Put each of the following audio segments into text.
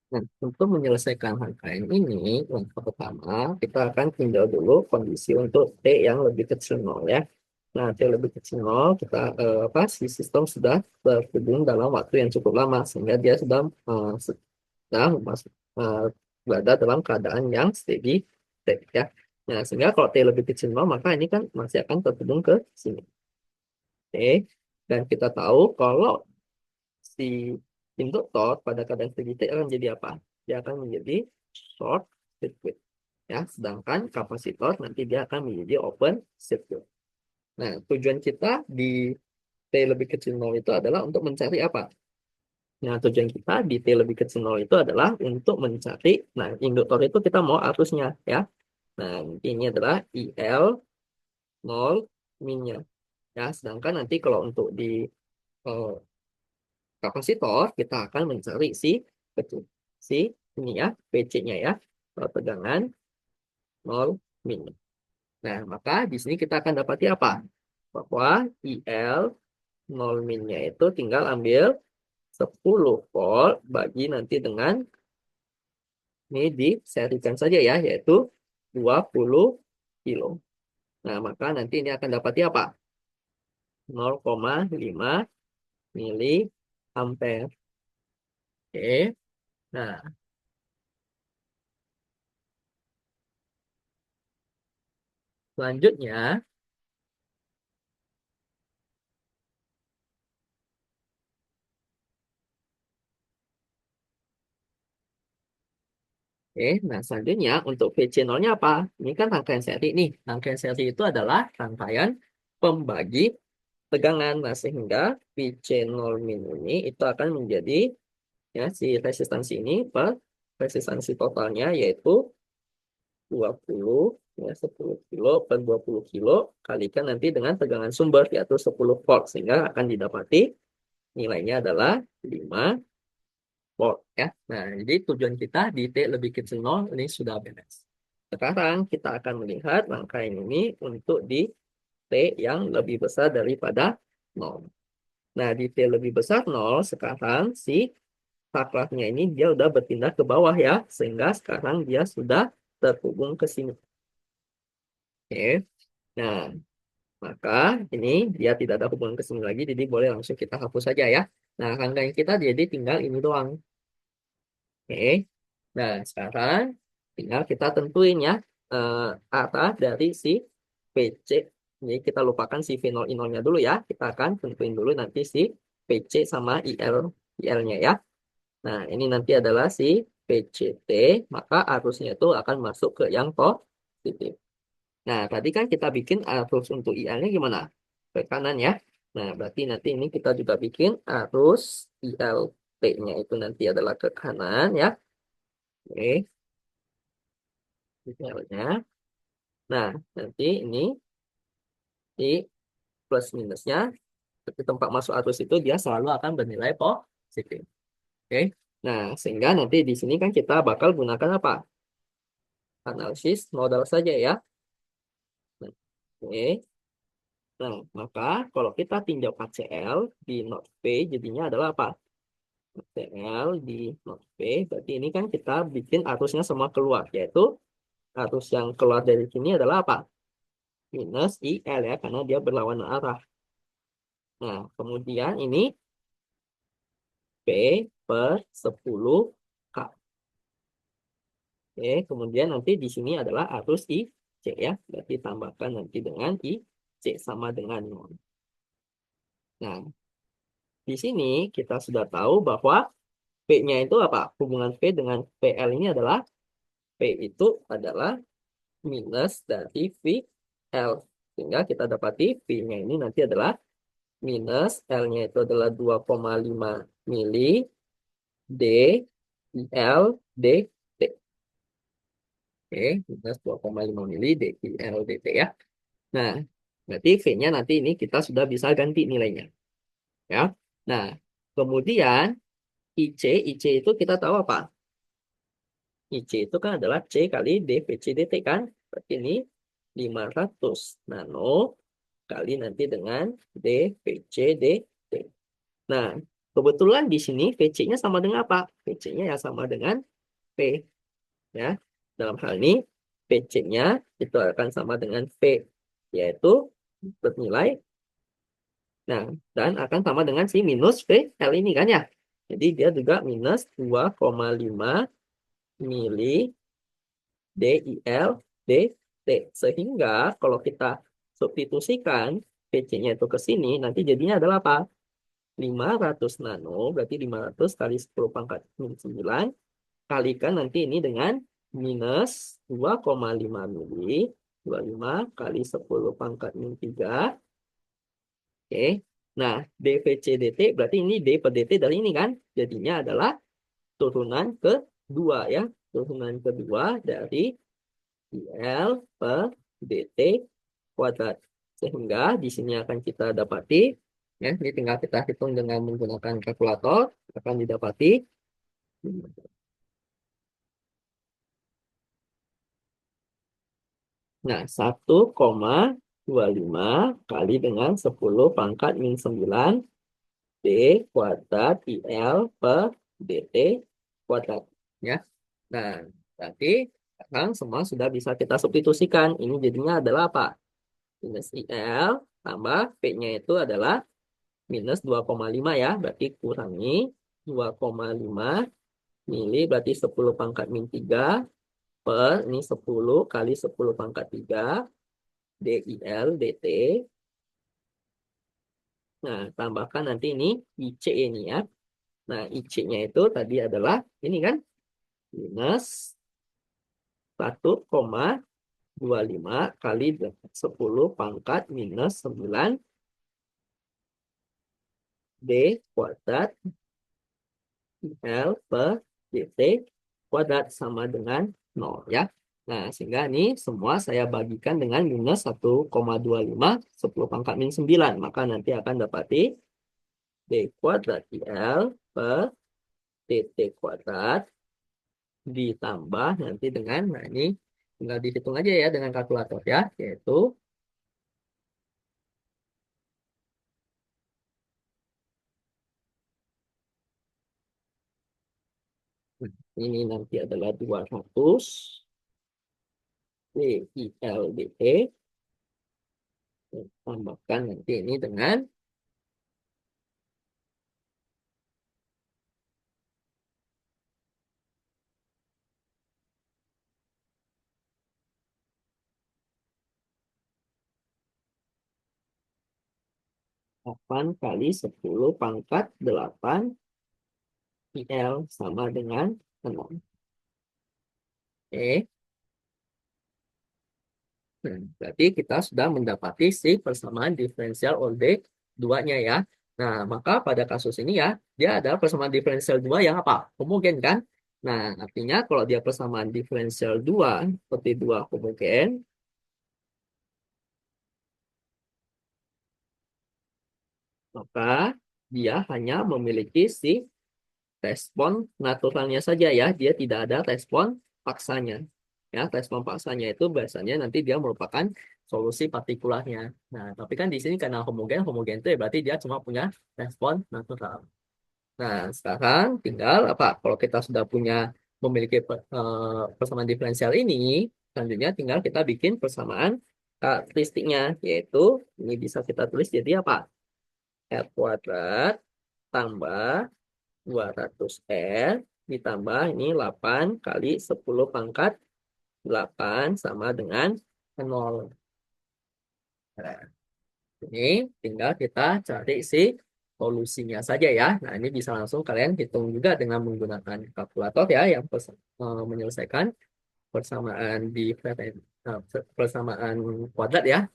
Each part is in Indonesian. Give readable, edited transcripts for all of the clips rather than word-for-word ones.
Nah, untuk menyelesaikan rangkaian ini, langkah pertama, kita akan tinjau dulu kondisi untuk T yang lebih kecil nol ya. Nah, T lebih kecil nol, kita si sistem sudah terhubung dalam waktu yang cukup lama, sehingga dia sudah masuk, berada dalam keadaan yang steady state ya. Nah, sehingga kalau T lebih kecil nol, maka ini kan masih akan terhubung ke sini. Oke, dan kita tahu kalau si induktor pada keadaan steady state akan jadi apa? Dia akan menjadi short circuit. Ya, sedangkan kapasitor nanti dia akan menjadi open circuit. Nah, tujuan kita di T lebih kecil nol itu adalah untuk mencari apa? Nah, tujuan kita di T lebih kecil nol itu adalah untuk mencari, nah, induktor itu kita mau arusnya, ya. Nah, ini adalah IL nol minnya. Ya, sedangkan nanti kalau untuk di eh, kapasitor, kita akan mencari betul, si ini ya, PC-nya ya, tegangan nol min. Nah, maka di sini kita akan dapati apa? Bahwa IL nol minnya itu tinggal ambil 10 volt bagi nanti dengan ini diserikan saja ya, yaitu 20 kilo. Nah, maka nanti ini akan dapati apa? 0,5 mili ampere. Oke. Nah, selanjutnya, selanjutnya untuk VC0-nya apa? Ini kan rangkaian seri nih. Rangkaian seri itu adalah rangkaian pembagi tegangan. Nah, sehingga VC0 min ini itu akan menjadi ya si resistansi ini per resistansi totalnya yaitu 20 ya 10 kilo per 20 kilo kalikan nanti dengan tegangan sumber yaitu 10 volt sehingga akan didapati nilainya adalah 5 volt ya. Nah, jadi tujuan kita di T lebih kecil 0 ini sudah beres. Sekarang kita akan melihat rangkaian ini untuk di T yang lebih besar daripada 0. Nah, di T lebih besar 0 sekarang si saklarnya ini dia udah berpindah ke bawah ya, sehingga sekarang dia sudah terhubung ke sini. Oke. Nah, maka ini dia tidak ada hubungan ke sini lagi, jadi boleh langsung kita hapus saja ya. Nah, rangkaian kita jadi tinggal ini doang. Oke. Nah, sekarang tinggal kita tentuin ya eh, arah dari si PC. Jadi kita lupakan si V0 I0-nya dulu ya. Kita akan tentuin dulu nanti si PC sama IL-nya ya. Nah, ini nanti adalah si PCT, maka arusnya itu akan masuk ke yang positif. Nah, tadi kan kita bikin arus untuk IL-nya gimana? Ke kanan ya. Nah, berarti nanti ini kita juga bikin arus ILT-nya itu nanti adalah ke kanan ya. Oke, IL-nya. Nah, nanti ini di plus minusnya, ke tempat masuk arus itu dia selalu akan bernilai positif. Oke. Nah, sehingga nanti di sini kan kita bakal gunakan apa? Analisis modal saja ya. Nah, oke. Nah, maka kalau kita tinjau KCL di not P jadinya adalah apa? KCL di not P, berarti ini kan kita bikin arusnya semua keluar, yaitu arus yang keluar dari sini adalah apa? Minus IL ya, karena dia berlawanan arah. Nah, kemudian ini P per 10 K. Oke, kemudian nanti di sini adalah arus IC ya, berarti tambahkan nanti dengan IC sama dengan 0. Nah, di sini kita sudah tahu bahwa P-nya itu apa? Hubungan P dengan PL ini adalah P itu adalah minus dari VL. Sehingga kita dapati V-nya ini nanti adalah minus L-nya itu adalah 2,5 mili D IL DT. Oke, minus 2,5 mili D IL DT ya. Nah, berarti V-nya nanti ini kita sudah bisa ganti nilainya. Ya. Nah, kemudian IC itu kita tahu apa? IC itu kan adalah C kali dVC dt kan. Berarti ini 500 nano kali nanti dengan dVC dt. Nah, kebetulan di sini VC-nya sama dengan apa? VC-nya ya sama dengan P. Ya. Dalam hal ini, VC-nya itu akan sama dengan V, yaitu bernilai, nah, dan akan sama dengan si minus VL ini kan ya. Jadi dia juga minus 2,5 mili DIL DT. Sehingga kalau kita substitusikan VC-nya itu ke sini, nanti jadinya adalah apa? 500 nano, berarti 500 kali 10 pangkat min 9, kalikan nanti ini dengan minus 2,5 mili, 25 kali 10 pangkat min 3. Oke, nah dVC dt berarti ini D per dt dari ini kan, jadinya adalah turunan kedua ya, turunan kedua dari IL per dt kuadrat. Sehingga di sini akan kita dapati, ya, ini tinggal kita hitung dengan menggunakan kalkulator, akan didapati, nah, 1,25 kali dengan 10 pangkat min 9 D kuadrat IL per DT kuadrat. Ya. Nah, berarti sekarang semua sudah bisa kita substitusikan. Ini jadinya adalah apa? Minus IL tambah P-nya itu adalah minus 2,5 ya. Berarti kurangi 2,5 mili berarti 10 pangkat min 3 per ini 10 kali 10 pangkat 3 DIL DT. Nah, tambahkan nanti ini IC ini ya. Nah, IC-nya itu tadi adalah ini kan minus 1,25 kali 10 pangkat minus 9 D kuadrat L per DT kuadrat sama dengan 0 ya. Nah, sehingga ini semua saya bagikan dengan minus 1,25 10 pangkat min 9. Maka nanti akan dapati D kuadrat L per DT kuadrat ditambah nanti dengan, nah ini tinggal dihitung aja ya dengan kalkulator ya, yaitu ini nanti adalah 200 DILDT, tambahkan nanti ini dengan 8 kali 10 pangkat 8 IL sama dengan 6. Oke. Nah, berarti kita sudah mendapati si persamaan diferensial order 2-nya ya. Nah, maka pada kasus ini ya, dia ada persamaan diferensial 2 yang apa? Homogen kan? Nah, artinya kalau dia persamaan diferensial 2 seperti 2 homogen, maka dia hanya memiliki si respon naturalnya saja ya. Dia tidak ada respon paksanya. Ya, respon paksanya itu biasanya nanti dia merupakan solusi partikularnya. Nah, tapi kan di sini karena homogen, homogen itu ya berarti dia cuma punya respon natural. Nah, sekarang tinggal apa? Kalau kita sudah punya memiliki persamaan diferensial ini, selanjutnya tinggal kita bikin persamaan karakteristiknya, yaitu ini bisa kita tulis jadi apa? R kuadrat tambah 200R ditambah ini 8 kali 10 pangkat 8 sama dengan 0. Nah, ini tinggal kita cari si solusinya saja ya. Nah, ini bisa langsung kalian hitung juga dengan menggunakan kalkulator ya yang menyelesaikan persamaan persamaan kuadrat ya.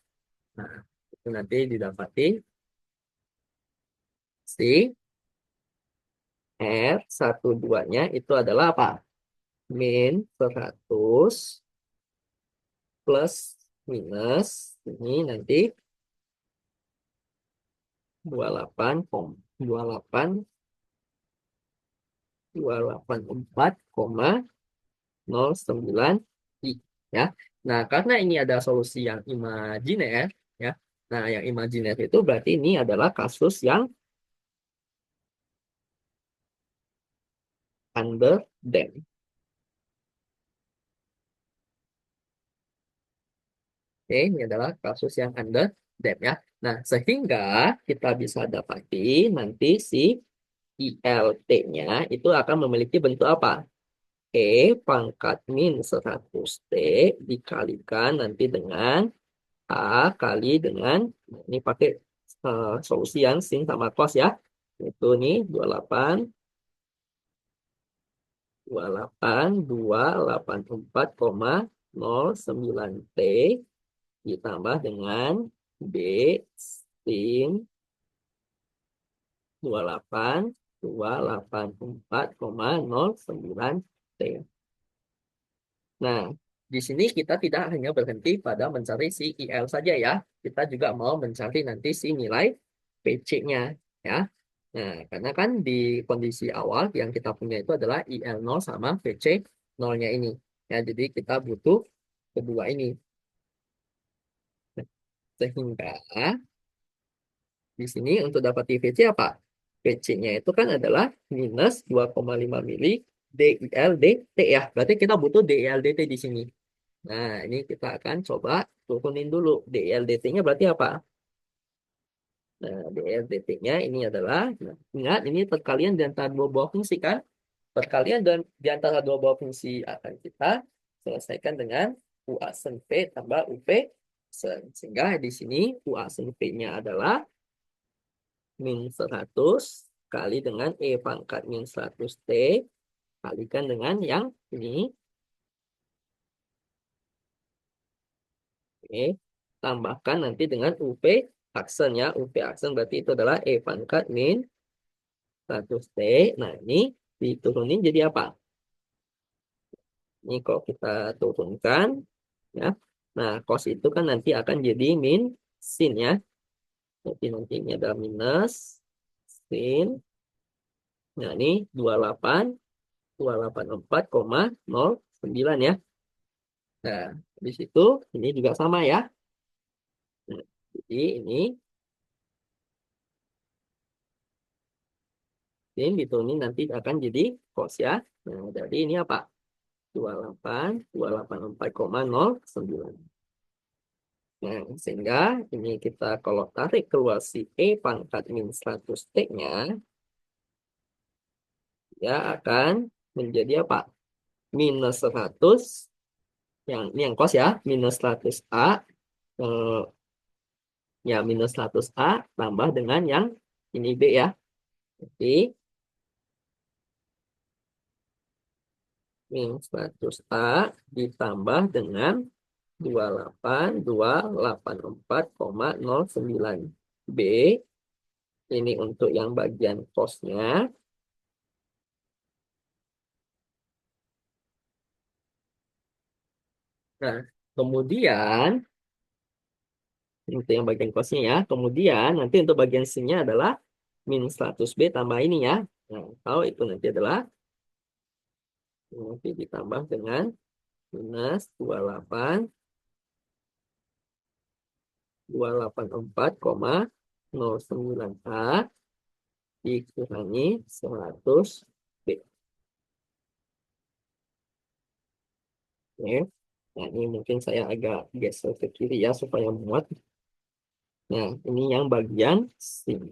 Nah, itu nanti didapati si R12-nya itu adalah apa? Min 100 plus minus ini nanti 28 28 284,09 I ya. Nah, karena ini ada solusi yang imajiner ya. Nah, yang imajiner itu berarti ini adalah kasus yang under them. Oke, ini adalah kasus yang under them ya. Nah, sehingga kita bisa dapati nanti si ILT-nya itu akan memiliki bentuk apa? E pangkat min 100T dikalikan nanti dengan A kali dengan, ini pakai solusi yang sin sama cos ya. Itu nih 28,284,09T ditambah dengan B sin 28,284,09T. Nah, di sini kita tidak hanya berhenti pada mencari si IL saja ya. Kita juga mau mencari nanti si nilai PC-nya ya. Nah, karena kan di kondisi awal yang kita punya itu adalah IL0 sama PC 0-nya ini. Ya, jadi kita butuh kedua ini. Sehingga di sini untuk dapat VC apa? VC-nya itu kan adalah minus 2,5 mili DILDT ya. Berarti kita butuh DILDT di sini. Nah, ini kita akan coba turunin dulu. DLDT-nya berarti apa? Nah, DLDT-nya ini adalah, nah, ingat ini perkalian di antara dua buah fungsi kan? Perkalian dan di antara dua buah fungsi akan kita selesaikan dengan U aksen P tambah UP. Sehingga di sini U aksen P-nya adalah min 100 kali dengan E pangkat min 100T kalikan dengan yang ini. Oke. Tambahkan nanti dengan UP aksen ya. UP aksen berarti itu adalah E pangkat min 100T. Nah, ini diturunin jadi apa? Ini kalau kita turunkan, ya. Nah, cos itu kan nanti akan jadi min sin ya. Jadi nanti ini ada minus sin. Nah, ini 28,284,09 ya. Nah, di situ ini juga sama ya. Nah, jadi ini diturunin nanti akan jadi cos ya. Nah, jadi ini apa? 28,284,09. Nah, sehingga ini kita kalau tarik keluar si E pangkat min 100T-nya, ya akan menjadi apa? Minus 100, yang ini yang cos ya, minus 100A, eh, ya minus 100A tambah dengan yang ini B ya. Jadi, minus 100A ditambah dengan 28,284,09 B. Ini untuk yang bagian cosnya. Nah, kemudian untuk yang bagian cosnya ya. Kemudian nanti untuk bagian sin-nya adalah min 100B tambah ini ya. Nah, tahu itu nanti adalah nanti ditambah dengan minus 28,284,09A dikurangi 100B. Oke. Nah, ini mungkin saya agak geser ke kiri ya supaya muat. Nah, ini yang bagian sin.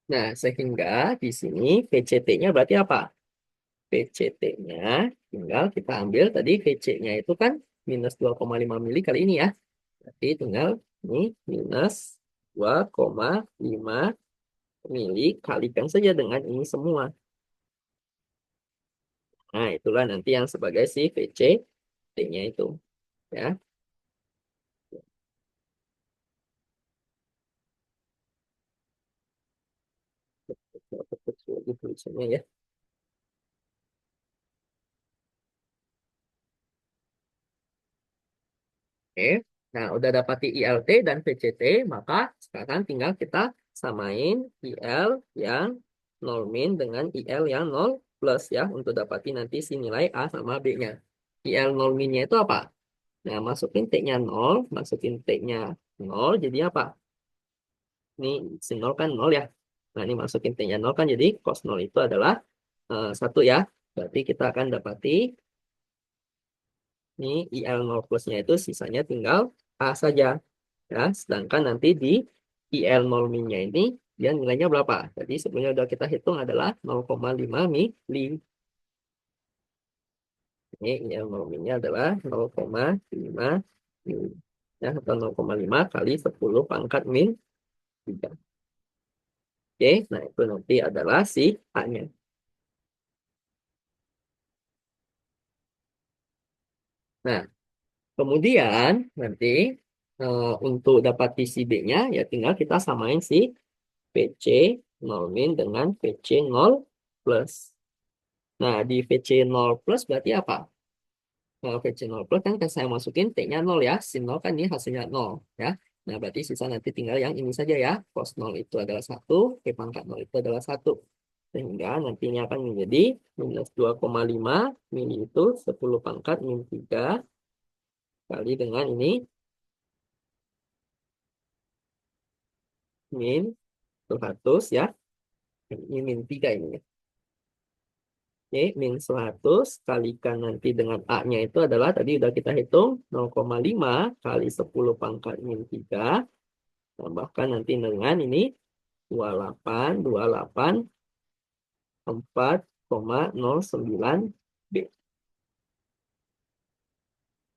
Nah, sehingga di sini VCT-nya berarti apa? VCT-nya tinggal kita ambil tadi VC-nya itu kan minus 2,5 mili kali ini ya. Berarti tinggal ini minus 2,5 mili kalikan saja dengan ini semua. Nah, itulah nanti yang sebagai si VCT-nya itu. Ya. Kecil lagi tulisannya ya. Oke. Nah, udah dapati ILT dan VCT, maka sekarang tinggal kita samain IL yang 0 min dengan IL yang 0 plus ya untuk dapati nanti si nilai A sama B-nya. IL0 minnya itu apa? Nah, masukin T-nya 0, masukin T-nya 0, jadi apa? Ini si 0 kan 0 ya. Nah, ini masukin T-nya 0 kan jadi cos 0 itu adalah 1 ya. Berarti kita akan dapati ini IL0 plusnya itu sisanya tinggal A saja. Ya, sedangkan nanti di IL0 minnya ini dia nilainya berapa? Jadi sebelumnya udah kita hitung adalah 0,5 mili. Ini IL0 minnya adalah 0,5 mili. Ya, atau 0,5 kali 10 pangkat min 3. Oke, nah itu nanti adalah si A-nya. Nah, kemudian nanti untuk dapat si B-nya ya tinggal kita samain si PC 0 min dengan PC 0 plus. Nah, di VC 0 plus berarti apa? Kalau VC 0 plus kan saya masukin T-nya 0 ya. Sin 0 kan ini hasilnya 0 ya. Nah, berarti sisa nanti tinggal yang ini saja ya. Cos 0 itu adalah 1, P pangkat 0 itu adalah 1. Sehingga nantinya akan menjadi minus 2,5 mili itu 10 pangkat min 3 kali dengan ini min 100 ya. Ini min 3 ini ya. Oke, min 100 kalikan nanti dengan A-nya itu adalah tadi udah kita hitung 0,5 kali 10 pangkat min 3 tambahkan nanti dengan ini 28,4,09 B.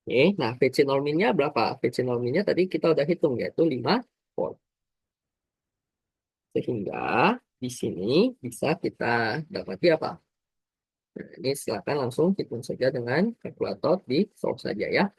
Oke, nah VC min-nya berapa? VC min-nya tadi kita udah hitung yaitu 5 volt. Sehingga di sini bisa kita dapati apa? Nah, ini silakan langsung hitung saja dengan kalkulator di solve saja ya.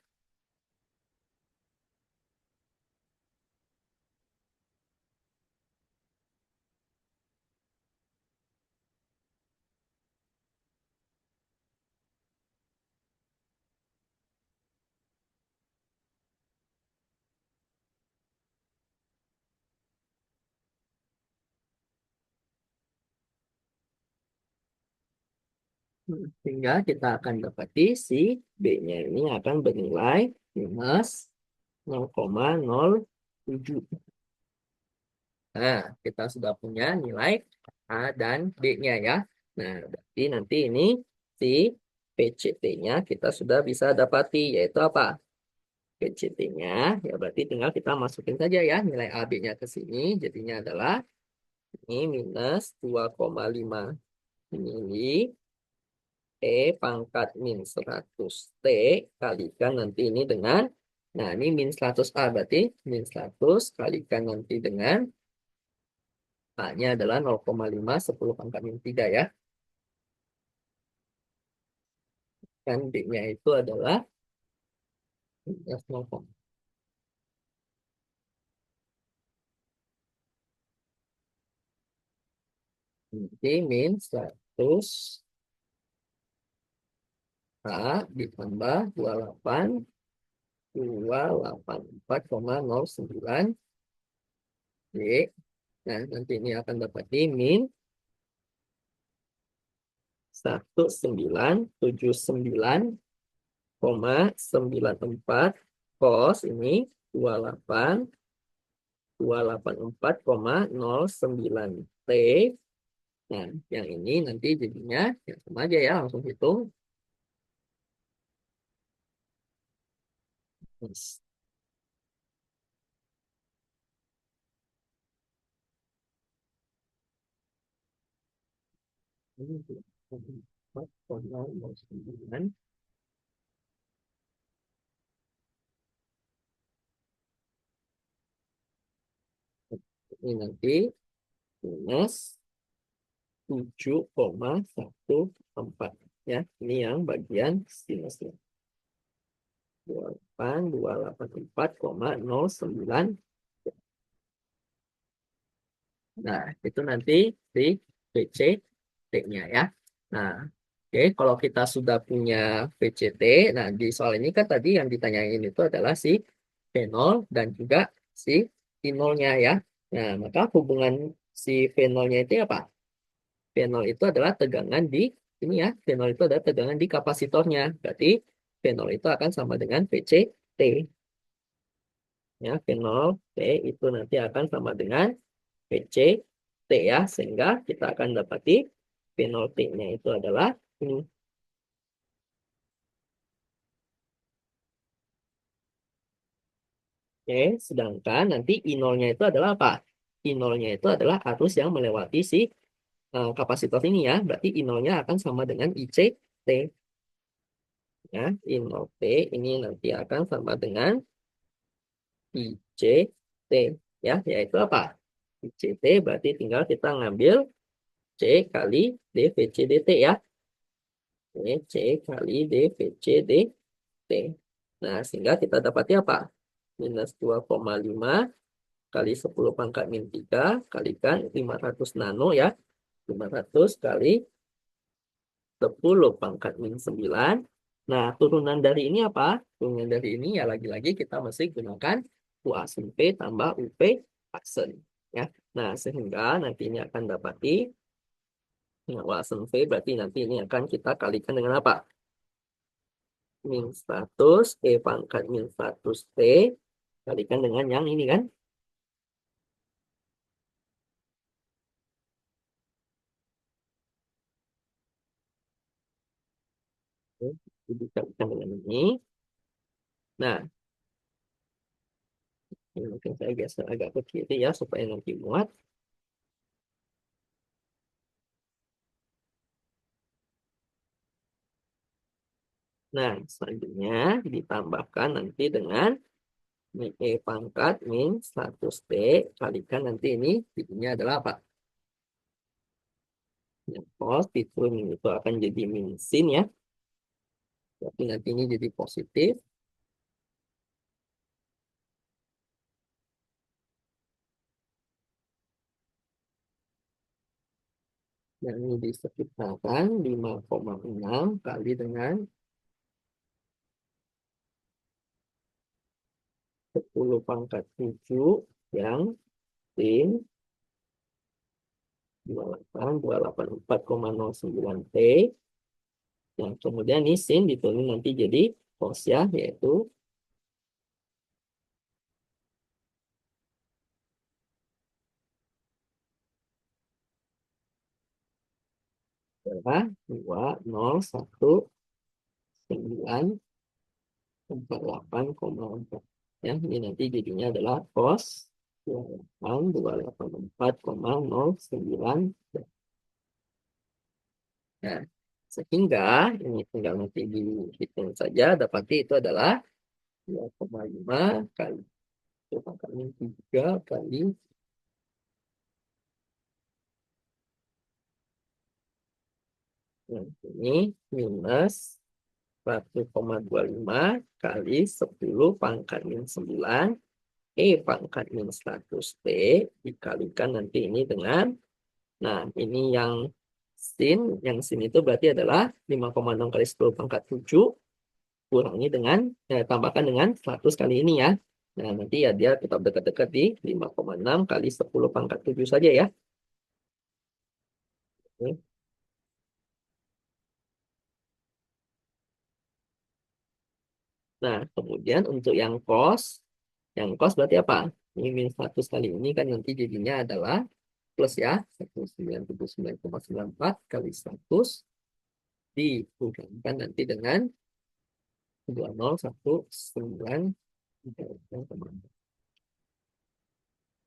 Sehingga kita akan dapati si B-nya ini akan bernilai minus 0,07. Nah, kita sudah punya nilai A dan B-nya ya. Nah, berarti nanti ini si PCT-nya kita sudah bisa dapati, yaitu apa? PCT-nya, ya berarti tinggal kita masukin saja ya nilai A, B-nya ke sini. Jadinya adalah ini minus 2,5 mili E pangkat min 100 T kalikan nanti ini dengan, nah ini min 100 A berarti min 100 kalikan nanti dengan A-nya adalah 0,5 10 pangkat min 3 ya. Dan D-nya itu adalah minus 0, nanti min 100 A ditambah 28,284,09 D. Nah, nanti ini akan dapat di min 1979,94 cos ini 28,284,09 T. Nah, yang ini nanti jadinya ya sama aja ya, langsung hitung. Yes. Ini 24,09. Ini nanti minus 7,14 ya. Ini yang bagian sinusnya. 28,284,09. Nah, itu nanti di VC T-nya ya. Nah, oke, kalau kita sudah punya VCT, nah di soal ini kan tadi yang ditanyain itu adalah si fenol dan juga si finolnya ya. Nah, maka hubungan si fenolnya itu apa? Fenol itu adalah tegangan di ini ya, fenol itu adalah tegangan di kapasitornya. Berarti V0 itu akan sama dengan VC T. Ya, V0 T itu nanti akan sama dengan VC T ya. Sehingga kita akan dapati V0 T-nya itu adalah ini. Oke, sedangkan nanti I0-nya itu adalah apa? I0-nya itu adalah arus yang melewati si kapasitor ini ya. Berarti I0-nya akan sama dengan IC T. Ya, I0 T ini nanti akan sama dengan IC T. Ya, yaitu apa? IC T berarti tinggal kita ngambil C kali dVC dt ya. Oke, C kali dVC dt. Nah, sehingga kita dapati apa? Minus 2,5 kali 10 pangkat min 3 kalikan 500 nano ya. 500 kali 10 pangkat min 9. Nah, turunan dari ini apa? Turunan dari ini ya lagi-lagi kita masih gunakan U aksen P tambah UP aksen. Ya. Nah, sehingga nanti ini akan dapati U aksen V berarti nanti ini akan kita kalikan dengan apa? Min 100 E pangkat min 100 T kalikan dengan yang ini kan? Oke, jadi kalikan dengan ini. Nah, ini mungkin saya geser agak ke kiri ya supaya nanti muat. Nah, selanjutnya ditambahkan nanti dengan min E pangkat min 100T kalikan nanti ini jadinya adalah apa? Yang cos diturun itu akan jadi min sin ya. Tapi nanti ini jadi positif. Dan ini disekitarkan 5,6 kali dengan 10 pangkat 7 yang sin 28,284,09T. Yang kemudian ini sin diturunin nanti jadi cos ya, yaitu adalah 201948,4. Ya, ini nanti jadinya adalah cos 28,284,09. Nah, sehingga ini tinggal nanti dihitung saja, dapati itu adalah 2,5 kali 2 kali 3 kali yang ini minus 1,25 kali 10 pangkat min 9 E pangkat min 100 T dikalikan nanti ini dengan, nah ini yang sin itu berarti adalah 5,6 kali 10 pangkat 7 kurangi dengan, tambahkan dengan 100 kali ini ya. Nah nanti ya dia tetap dekat-dekat di 5,6 kali 10 pangkat 7 saja ya. Oke. Nah kemudian untuk yang cos berarti apa? Ini min 100 kali ini kan nanti jadinya adalah plus ya, 1979,94 kali 100 dikurangkan nanti dengan 2019.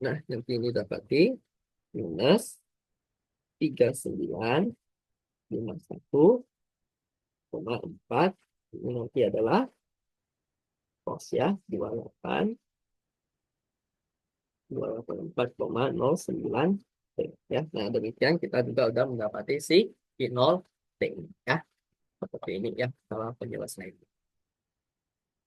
Nah, nanti ini dapati minus 3951,4. Ini nanti adalah cos ya, 28,284,09. Ya. Nah, demikian kita juga sudah mendapati si I0 T ya. Seperti ini ya, dalam penyelesaian.